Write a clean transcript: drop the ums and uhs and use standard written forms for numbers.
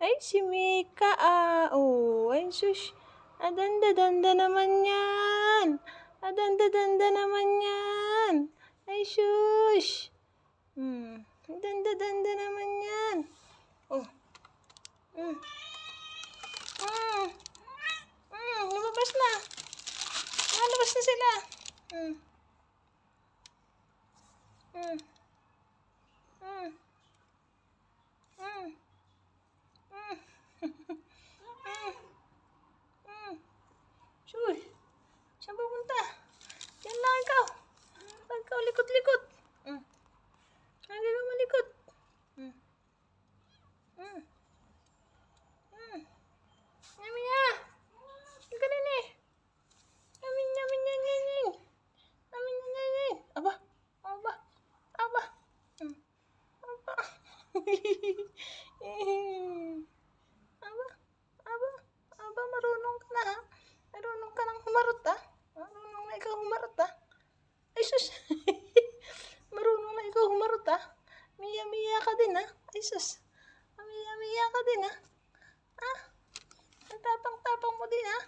Ay, si Mika, oh, ay, sus. Adanda-danda naman yan. Adanda-danda naman yan. Ay, sus. Adanda-danda naman yan. Oh. Lumabas na. Lumabas na sila. Mm. Mm. Mm. Mm. Mm. Shuy, saan pupunta? Yan lang ikaw. Pag ikaw likot-likot. Lagi ka malikot. Yummy niya. Ang galing eh. Yummy, yummy, yummy, yummy. Yummy, yummy, yummy. Aba, aba, aba. Aba. Aba, aba, aba, marunong ka na ha. Marunong ka nang humarot ha. Marunong na ikaw humarot ha. Ay sus. Marunong na ikaw humarot ha. Miya-miya ka din ha. Ay sus. Miya-miya ka din ha. Ang tapang-tapang mo din ha.